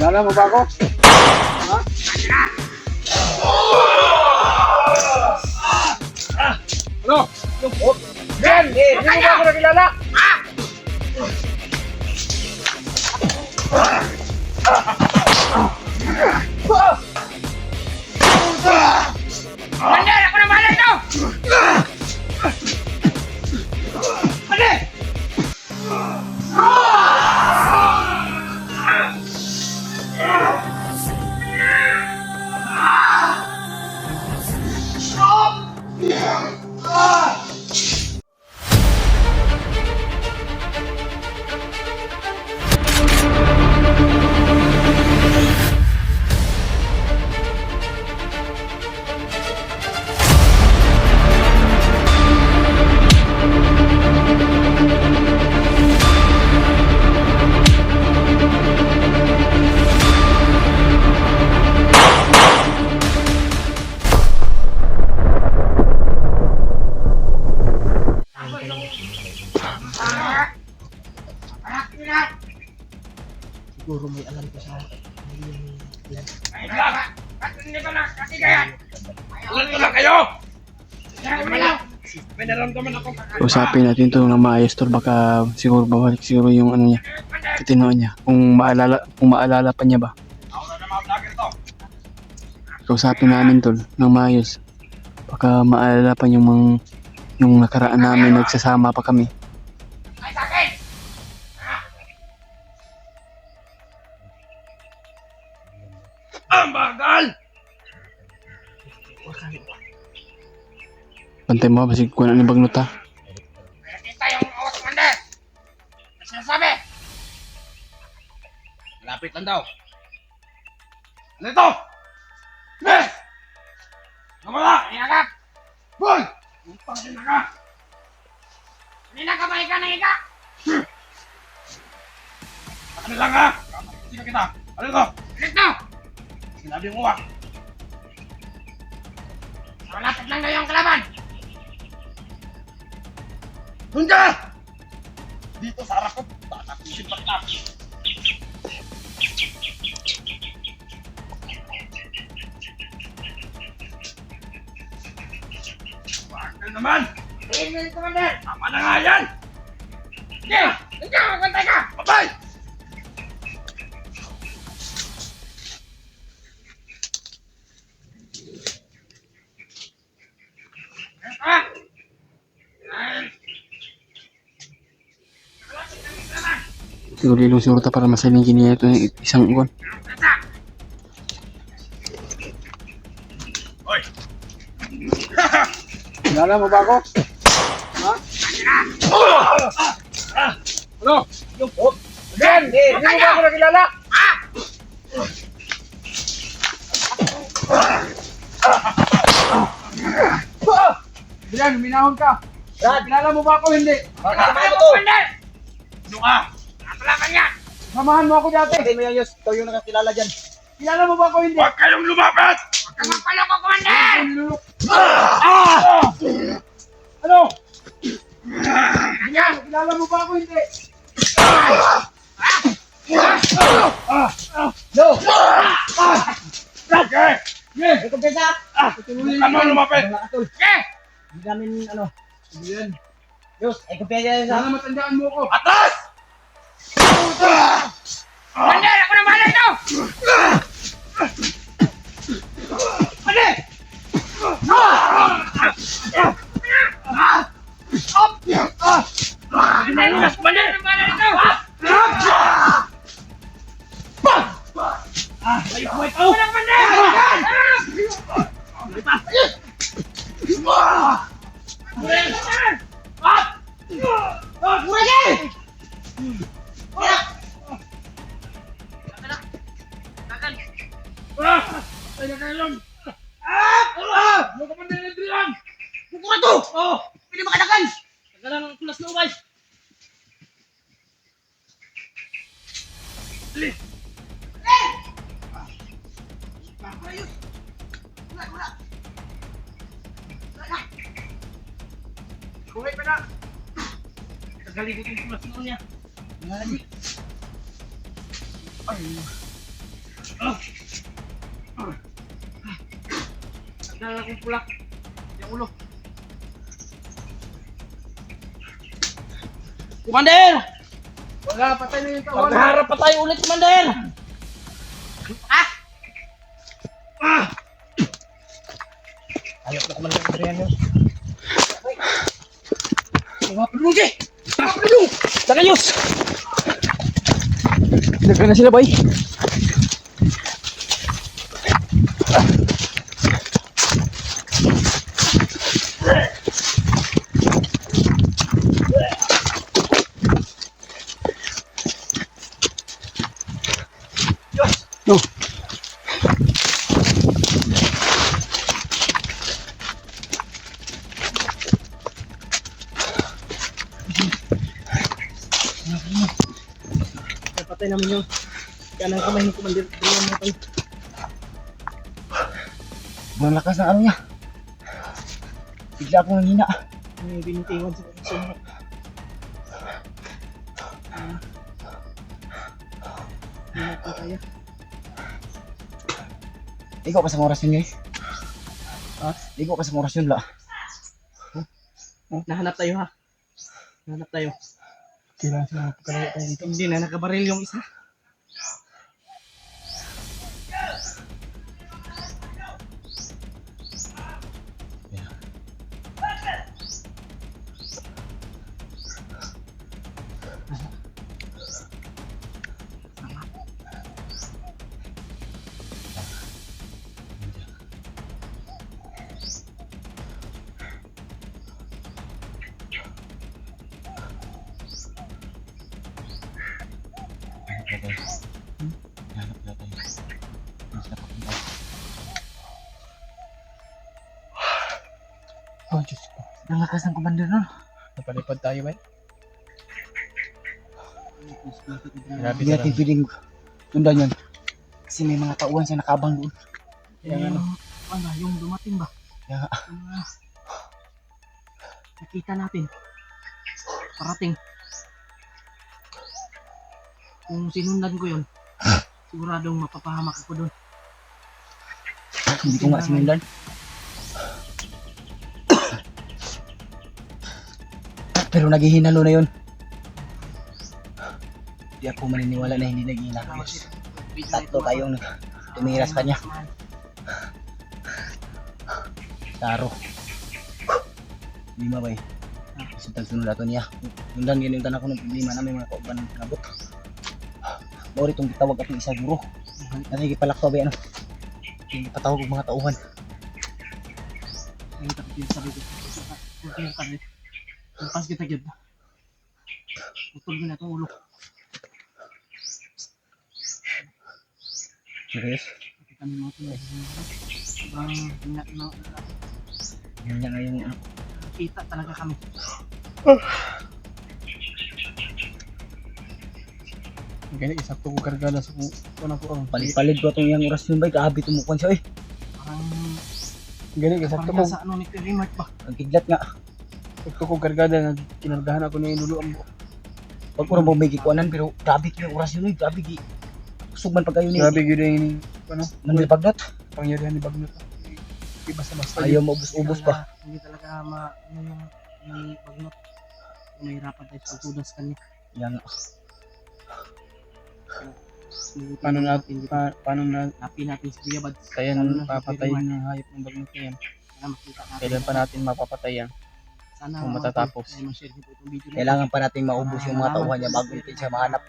Kilala mo ba ako? Ha? Ano? Yan! Hindi mo ba ako nakilala? Commander! Ako na bahala ito! Commander! Siguro may alam ko sa Ay, lang! Hindi ko na kasi kaya! Alam ko lang kayo! May naramdaman ako. Usapin natin ito ng maayos tol, baka siguro babalik siguro yung ano niya, katinoan niya, kung maalala pa niya ba. Ako na mga vlogger to. Usapin namin tol ng maayos, baka maalala pa yung nakaraan namin, nagsasama pa kami. Ay, sa akin! Ang bagal! Pantay mo ba, kung ano yung bagnuta. May nakita yung awas, Commander! Ano sinasabi? Malapit lang daw. Ano ito? Yes! Namala! Inagak! Boy! Upang sinaka! Kanina ka ba ika na ika? Ano lang ha? Sino kita? Ano ito? Ano ito? Sinabi mo ba? Malapit lang daw yung kalaban! Doon ka! Dito sa arak ko, tatapusin pa kita. Bakal naman! Tingin mo yung Commander! Tama na nga yan! Sige! Sige! Magpantay ka! Babay! Ah! Siguro ilong siguro ta para masalingin niya ito yung isang uwan. Hoy! Kilala mo ba ako? Ha? Ano? Yan! Hindi mo ba ako nakilala? Yan, minahon ka. Kilala mo ba ako? Hindi. Nakasama mo to! Commander! Ano ka? Nakakalaban yan! Samahan mo ako dati. Hindi mo yayos, ikaw yung nakakilala dyan. Kilala mo ba ako? Hindi. Huwag kayong lumapit! Huwag kang magpaloko, Commander! Ano? Yan, kilala mo ba ako? Hindi. No! Okay! Yes. May kumpesa! Tutuloy Huwag ka lumapit! Mga katol, Okay! hindi namin ano. Yan. Diyos, ay kumpesa yan sa... Sana matandaan mo ako. Atas! Commander! Ako na bahala ito! Commander! Commander! Ako na bahala ito! Wait! Ako na, Commander! Kaya kayon! Ano ka man din Adrian? Buko ka to! Oh! Pwede makadakan! Tagalan ng tulas na ubay! Dali! Ayos! Wala! Buhay pa na. Tagaligot yung tulas na niya! Lagi! Ay. Nagdala akong pula. Yung ulo. Commander! Wala, patay na yung tawon. Magharap pa tayo ulit, Commander! Ayok na Commander Adrian yun. Mga pulong, Jay! Mga pulong! Tagayos! Dagan na sila, bay. No. Napatay namin yung kanang kamay ni Commander Adrian natin. Ang lakas ng ano niya. Bigla akong nanghina. May binintingan sa posisyon. Hindi natin kaya. Ligo ka sa oras yun, guys. Ha? Ligo ka sa oras yun, la. Nahanap tayo ha. Nahanap tayo. Kailangan sila magpagkalayo tayo dito. Hindi na nakabaril yung isa. Oh, Diyos ko. Ang lakas ng commander nun. Napalipad tayo, bay. Hindi natin pwedeng tundan yun. Kasi may mga tauhan siya nakabang doon. Yung, ano, yung dumating ba? Kaya, Yung, nakita natin. Parating. Kung sinundan ko yun, siguradong mapapahamak ako doon. hindi ko nga sinundan. Pero naghihinalo na yun. Di ako maniniwala na hindi naghihinalo. Tatlo tayong tumira sa kanya. Taro. Lima ba eh. Sunod ato niya. Sundan ganyan ako ng problema na may mga kauban ng nabot. Bawari itong gitawag atong isa guro. Nakikipalakto ba ano? Yung patawag ng mga tauhan. Nakita ko din sabi ko. Kunti yung kanit. Pas kita gyud. Utol ko na itong ulo. Serius? Nakita mo ito. Sobrang hinat na. Yan nga yung ano. Kita talaga kami. Ganyan, isakto ko kargada sa kung ako ang Palit-palit ko itong yung orasyon ba? Kaabit umukuan siya eh. Parang ganyan, isakto parang ko. nasa ano ni Kuya Mark ba? Ang kidlat nga. Sakto ko kargada na kinargahan ako ng inulo ang buo. Pag ko rin may gikuanan pero grabe ko yung orasyon eh. Grabe gi. Sugman pag kayo ni. Grabe yun yung ano, Mandil pagnot. pangyarihan ni Bagnot. Di basta-basta Ayaw yun. mo ubus-ubos pa. Hindi talaga ano yung bagnot. Mahirapan tayo sa pagtudas kanya. Yan. Paano natin, paano na Happy natin si Kuya Bad. kaya papatayin ng hayop ng Bagnot na yan? Sana makita natin. Kailan pa natin mapapatay yan? Sana kung matatapos? ay ma-share nito itong video. Kailangan pa natin maubos yung mga tauhan niya bago natin siya mahanap.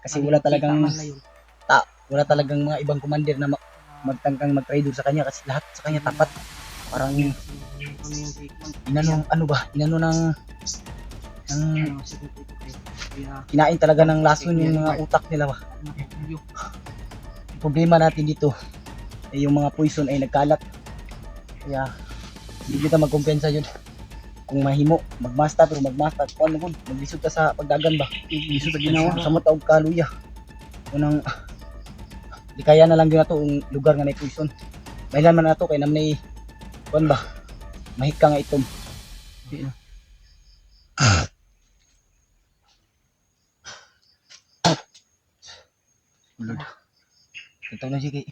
Kasi wala talagang mga ibang commander na magtangkang mag-traitor sa kanya kasi lahat sa kanya tapat. Parang inano ano ba? Inano ng kinain talaga ng lason yung mga utak nila ba. Problema natin dito ay yung mga poison ay nagkalat. Kaya hindi kita magkumpensa yun. Kung mahimo, magmasta pero magmasta. Kung ano maglisod ka sa pagdagan ba? Iso sa ginawa. Sa mataog kaluya. Unang di kaya na lang yun na to ang lugar nga may poison. Mailan man na to kay namnay kuan ba? Mahika nga itom. Lord. Ito na siya kay.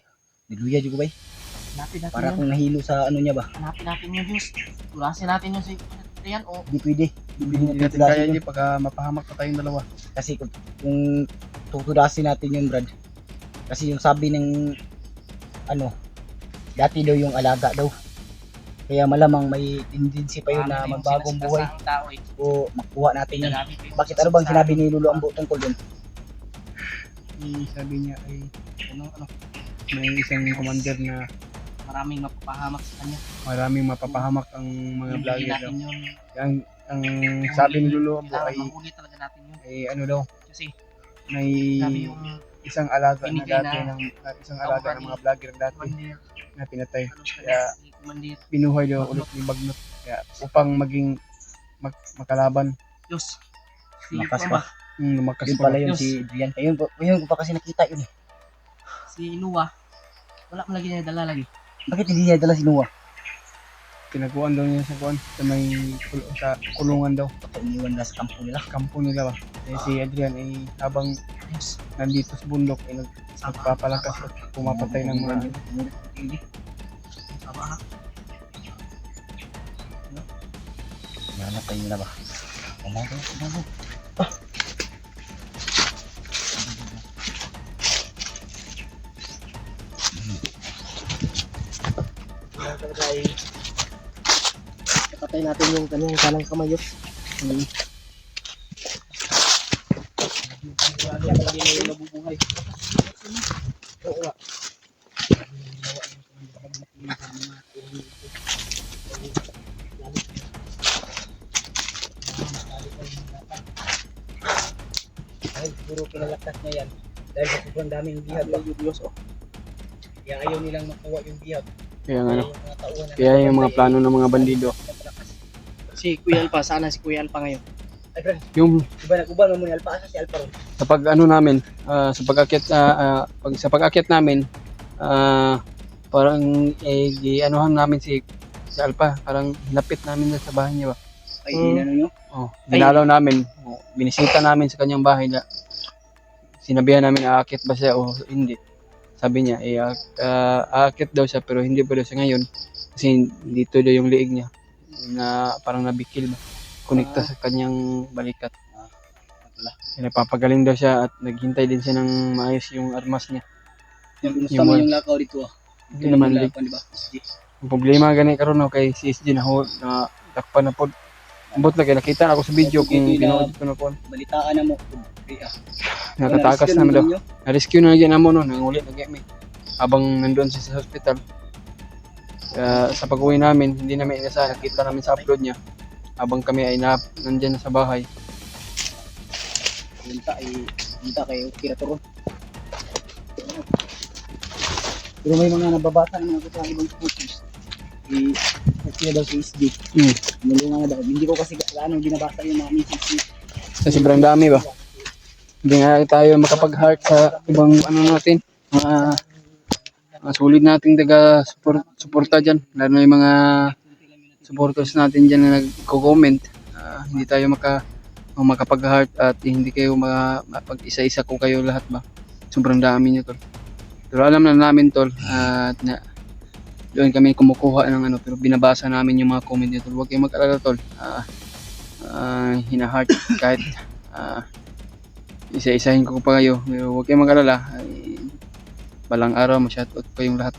Niluya juga ba? Hanapin natin Para yun. kung nahilo sa ano niya ba? Hanapin natin yun, Diyos. Tulasin natin yun si Adrian o Hindi pwede. Hindi natin kaya yun pagka mapahamak pa tayong dalawa. Kasi kung tutudasin natin yung Brad. Kasi yung sabi ng ano, dati daw yung alaga daw. Kaya malamang may tendency pa yun na magbagong buhay Tao, eh. o makuha natin yun. Dadami pa yung Bakit ano bang sinabi ni Lolo Ambo tungkol dun? Sabi niya ay ano, may isang commander na Maraming mapapahamak sa kanya. maraming mapapahamak ang mga Hindi vlogger daw. natin yun. Ang sabi ni Lolo Ambo Kailangan ay mahuli talaga natin yun. ano daw, Kasi may sabi yung isang alaga na binigay dati na ng isang alaga ng mga vlogger dati commander, na pinatay. ano sa Kaya kanya, si commander, binuhay daw ulit ni Bagnot. Kaya upang maging makalaban, Diyos. Si Lakas Kuya pa. ba? lumakas Yun pa. pala yun Diyos. si Adrian. Ayun ko pa kasi nakita yun eh. Si Lua. Wala mo lagi niya dala lagi. Bakit hindi niya dala si Noah? Pinaguan daw niya sa kuan sa may sa kulungan daw, Baka iniwan na sa kampo nila. kampo nila ba. Eh, si Adrian ay habang Diyos. nandito sa bundok ay nagpapalakas at pumapatay ng mga Sama ha. Hanap tayo nila ba? Umago. Patay natin yung kanyang kanang kamayos. Kaya lagi na yung nabubuhay. Oo nga. Ay, siguro pinalakas niya yan. Dahil sa sobrang daming bihag ba? Diyos oh. Kaya ayaw nilang makuha yung bihag. kaya ano, Yung mga tauhan na kaya yung mga plano ng mga bandido. Si Kuya Alpa, sana si Kuya Alpa ngayon. Ay, Brad, Yung diba nag-ubal mo ni Alpa? Asa si Alpa ron? sa pag ano namin, sa pag-akyat sa pag-akyat namin, parang anuhan namin si Alpa, parang hinapit namin na sa bahay niya ba. Ay, inano nyo? Oh, dinalaw namin, binisita namin sa kanyang bahay na sinabihan namin aakyat ba siya o hindi. Sabi niya, aakyat daw siya pero hindi pa daw siya ngayon kasi dito daw yung liig niya na parang nabikil ba. Konekta sa kanyang balikat. Napapagaling daw siya at naghintay din siya ng maayos yung armas niya. Kumusta Yung mo mga- yung lakaw dito ah? Hindi naman Yung lig. lakaw, diba? Ang problema gani karon no kay CSG na takpan na pod. Ambot lagi nakita ako sa video kung pinood ko na po. Balitaan na mo. Okay, ah. Nakatakas naman daw. Na-rescue na lagi namo no, nangulit lagi mi. Habang nandoon siya sa hospital. Sa pag-uwi namin, hindi namin inasahan, nakita namin sa upload niya. Habang kami ay nandiyan na sa bahay. Punta kay Kira Turon. Pero may mga nababasa ng mga sa ibang photos. Kasi daw si SD. Nulungan na daw. Hindi ko kasi ano binabasa yung mga messages. Sa sobrang dami ba? Hindi nga tayo makapag-heart sa ibang ano natin. Mga sulit nating suporta dyan. Lalo na yung mga supporters natin dyan na nagko-comment. Hindi tayo makapag-heart at hindi kayo mapag-isa-isa ko kayo lahat ba. Sobrang dami nyo tol. Pero alam na namin tol at doon kami kumukuha ng ano pero binabasa namin yung mga comment nyo tol. Huwag kayong mag-alala tol. Hina-heart kahit isa-isahin ko pa kayo. Pero huwag kayong mag-alala. Balang araw ma-shoutout ko yung lahat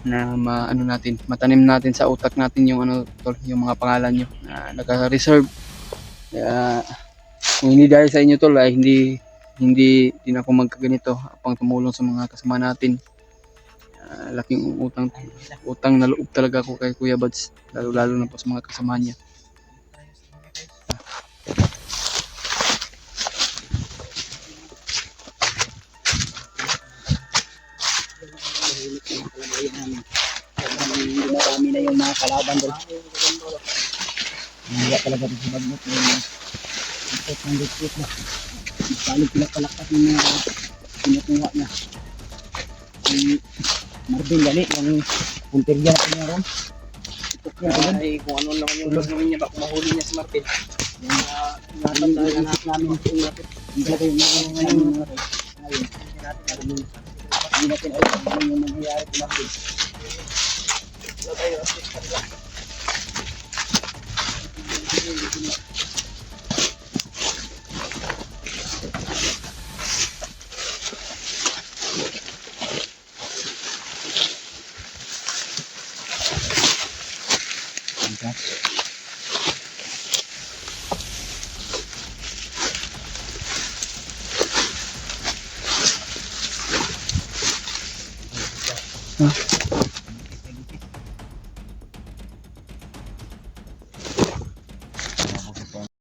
na matanim natin sa utak natin yung ano tol, yung mga pangalan nyo na naka-reserve. Kaya kung hindi dahil sa inyo tol ay hindi din ako magkaganito pang tumulong sa mga kasama natin. Laking utang na loob talaga ako kay Kuya Buds, lalo na po sa mga kasama niya. Marami na yung mga kalaban doon. Hindi talaga rin sa bagnot. Ipot ng dipot na. Balik pinapalakas yung mga pinukuha niya. Si Marvin gani, yung punterya natin niya ron. Ipot niya doon. Ay, kung ano naman yung gagawin niya, baka mahuli niya si Martin. Yung natatandaan namin yung lapit. Hindi talaga yung mga ngayon. Hindi natin alam kung ano yung mangyayari kumakin.